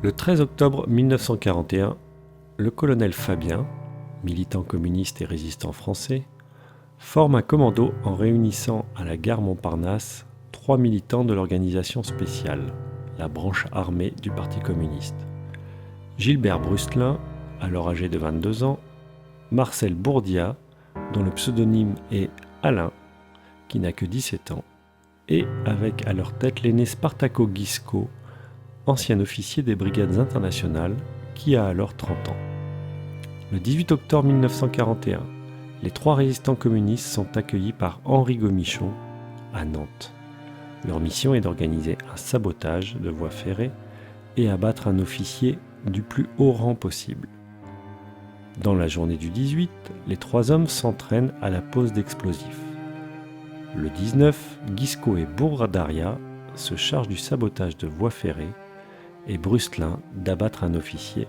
Le 13 octobre 1941, le colonel Fabien, militant communiste et résistant français, forme un commando en réunissant à la gare Montparnasse 3 militants de l'organisation spéciale, la branche armée du Parti communiste. Gilbert Brustelin, alors âgé de 22 ans, Marcel Bourdia, dont le pseudonyme est Alain, qui n'a que 17 ans, et avec à leur tête l'aîné Spartaco Gisco, ancien officier des brigades internationales, qui a alors 30 ans. Le 18 octobre 1941, les 3 résistants communistes sont accueillis par Henri Gomichon à Nantes. Leur mission est d'organiser un sabotage de voies ferrées et abattre un officier du plus haut rang possible. Dans la journée du 18, les 3 hommes s'entraînent à la pose d'explosifs. Le 19, Gisco et Bourdaria se chargent du sabotage de voies ferrées et Brustelin d'abattre un officier,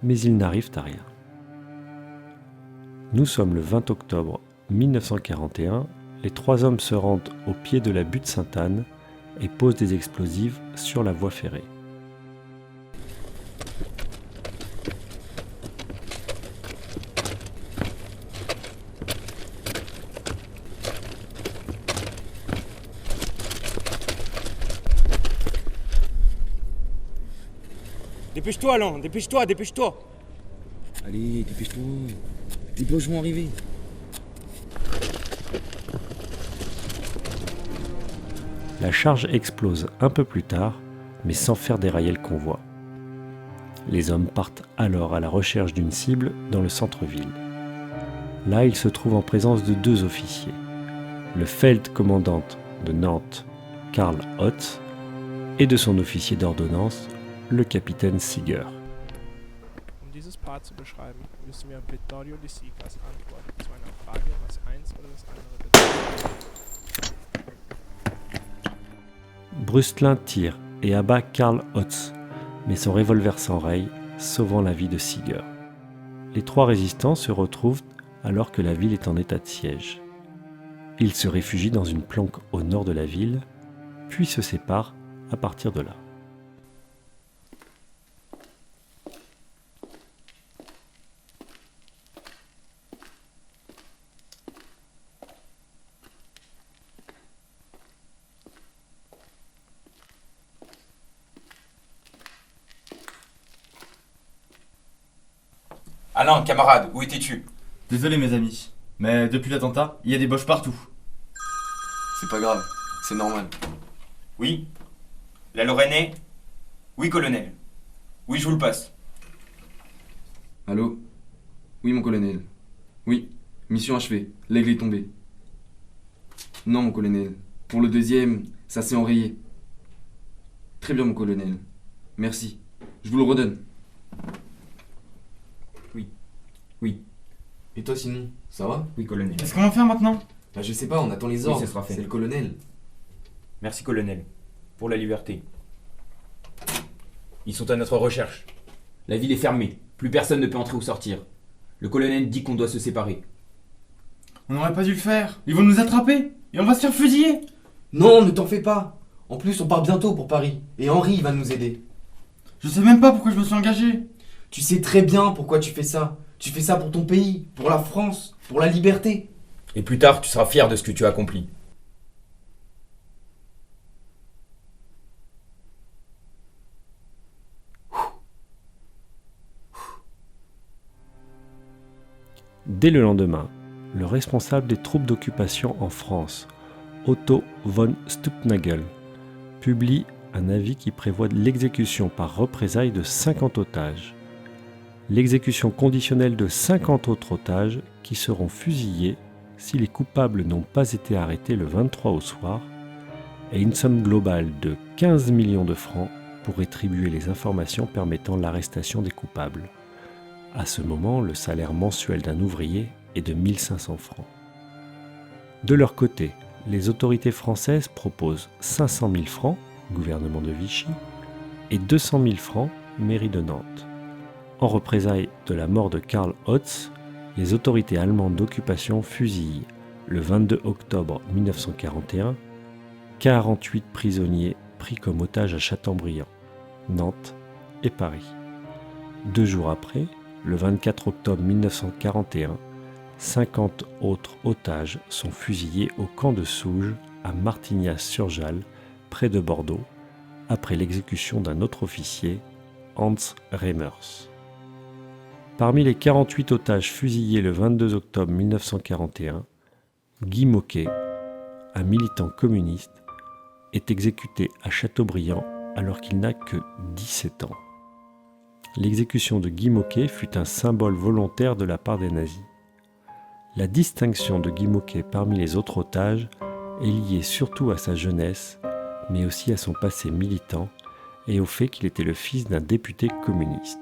mais ils n'arrivent à rien. Nous sommes le 20 octobre 1941, les 3 hommes se rendent au pied de la butte Sainte-Anne et posent des explosifs sur la voie ferrée. Dépêche-toi, Alain, dépêche-toi, dépêche-toi. Allez, dépêche-toi. Les Boches vont arriver. La charge explose un peu plus tard, mais sans faire dérailler le convoi. Les hommes partent alors à la recherche d'une cible dans le centre-ville. Là, ils se trouvent en présence de 2 officiers. Le Feldcommandant de Nantes, Karl Hotz, et de son officier d'ordonnance, le capitaine Siger. Dieses Paar zu beschreiben, müssen wir Vittorio De Sica's Antwort zu einer Frage, was eins oder das andere bedeutet. Brustelin tire et abat Karl Hotz, mais son revolver s'enraye, sauvant la vie de Siger. Les 3 résistants se retrouvent alors que la ville est en état de siège. Ils se réfugient dans une planque au nord de la ville, puis se séparent à partir de là. Alain, camarade, où étais-tu? Désolé mes amis, mais depuis l'attentat, il y a des Boches partout. C'est pas grave, c'est normal. Oui. La Lorrainais? Oui, colonel. Oui, je vous le passe. Allô? Oui, mon colonel. Oui, mission achevée, l'aigle est tombé. Non, mon colonel. Pour le 2e, ça s'est enrayé. Très bien, mon colonel. Merci. Je vous le redonne. Oui. Et toi, sinon, ça va? Oui, colonel. Qu'est-ce qu'on va faire maintenant? Bah, je sais pas, on attend les Oui, ordres. ça sera fait. C'est le colonel. Merci, colonel. Pour la liberté. Ils sont à notre recherche. La ville est fermée. Plus personne ne peut entrer ou sortir. Le colonel dit qu'on doit se séparer. On n'aurait pas dû le faire. Ils vont nous attraper et on va se faire fusiller. Non, ne t'en fais pas. En plus, on part bientôt pour Paris. Et Henri va nous aider. Je sais même pas pourquoi je me suis engagé. Tu sais très bien pourquoi tu fais ça. Tu fais ça pour ton pays, pour la France, pour la liberté. Et plus tard, tu seras fier de ce que tu as accompli. Dès le lendemain, le responsable des troupes d'occupation en France, Otto von Stülpnagel, publie un avis qui prévoit l'exécution par représailles de 50 otages. L'exécution conditionnelle de 50 autres otages qui seront fusillés si les coupables n'ont pas été arrêtés le 23 au soir, et une somme globale de 15 millions de francs pour rétribuer les informations permettant l'arrestation des coupables. À ce moment, le salaire mensuel d'un ouvrier est de 1500 francs. De leur côté, les autorités françaises proposent 500 000 francs, gouvernement de Vichy, et 200 000 francs, mairie de Nantes. En représailles de la mort de Karl Hotz, les autorités allemandes d'occupation fusillent, le 22 octobre 1941, 48 prisonniers pris comme otages à Châteaubriand, Nantes, et Paris. 2 jours après, le 24 octobre 1941, 50 autres otages sont fusillés au camp de Souges à Martignas-sur-Jalles, près de Bordeaux, après l'exécution d'un autre officier, Hans Reimers. Parmi les 48 otages fusillés le 22 octobre 1941, Guy Môquet, un militant communiste, est exécuté à Châteaubriand alors qu'il n'a que 17 ans. L'exécution de Guy Môquet fut un symbole volontaire de la part des nazis. La distinction de Guy Môquet parmi les autres otages est liée surtout à sa jeunesse, mais aussi à son passé militant et au fait qu'il était le fils d'un député communiste.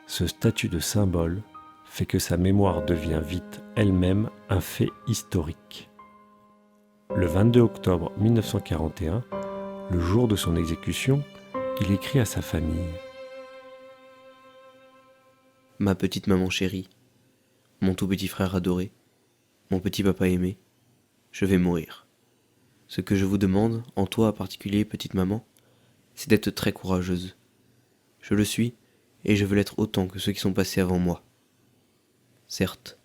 Ce statut de symbole fait que sa mémoire devient vite elle-même un fait historique. Le 22 octobre 1941, le jour de son exécution, il écrit à sa famille : « Ma petite maman chérie, mon tout petit frère adoré, mon petit papa aimé, je vais mourir. Ce que je vous demande, en toi en particulier, petite maman, c'est d'être très courageuse. Je le suis, et je veux l'être autant que ceux qui sont passés avant moi. Certes,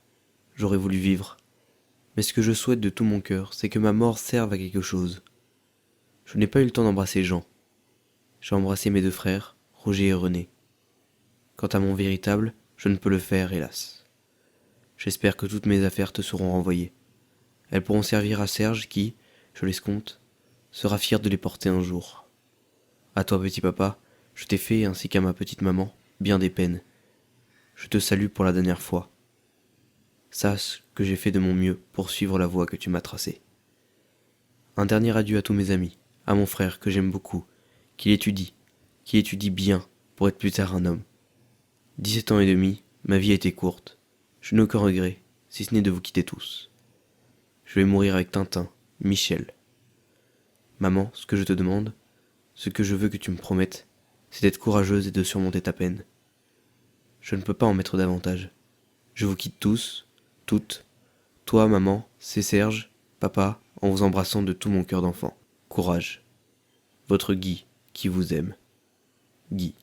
j'aurais voulu vivre, mais ce que je souhaite de tout mon cœur, c'est que ma mort serve à quelque chose. Je n'ai pas eu le temps d'embrasser Jean. J'ai embrassé mes 2 frères, Roger et René. Quant à mon véritable, je ne peux le faire, hélas. J'espère que toutes mes affaires te seront renvoyées. Elles pourront servir à Serge qui, je l'escompte, sera fier de les porter un jour. À toi, petit papa, je t'ai fait, ainsi qu'à ma petite maman, bien des peines. Je te salue pour la dernière fois. Sache que j'ai fait de mon mieux pour suivre la voie que tu m'as tracée. Un dernier adieu à tous mes amis, à mon frère que j'aime beaucoup, qui étudie bien pour être plus tard un homme. 17 ans et demi, ma vie a été courte. Je n'ai aucun regret, si ce n'est de vous quitter tous. Je vais mourir avec Tintin, Michel. Maman, ce que je te demande, ce que je veux que tu me promettes, c'est d'être courageuse et de surmonter ta peine. Je ne peux pas en mettre davantage. Je vous quitte tous, toutes, toi, maman, c'est Serge, papa, en vous embrassant de tout mon cœur d'enfant. Courage. Votre Guy, qui vous aime. Guy.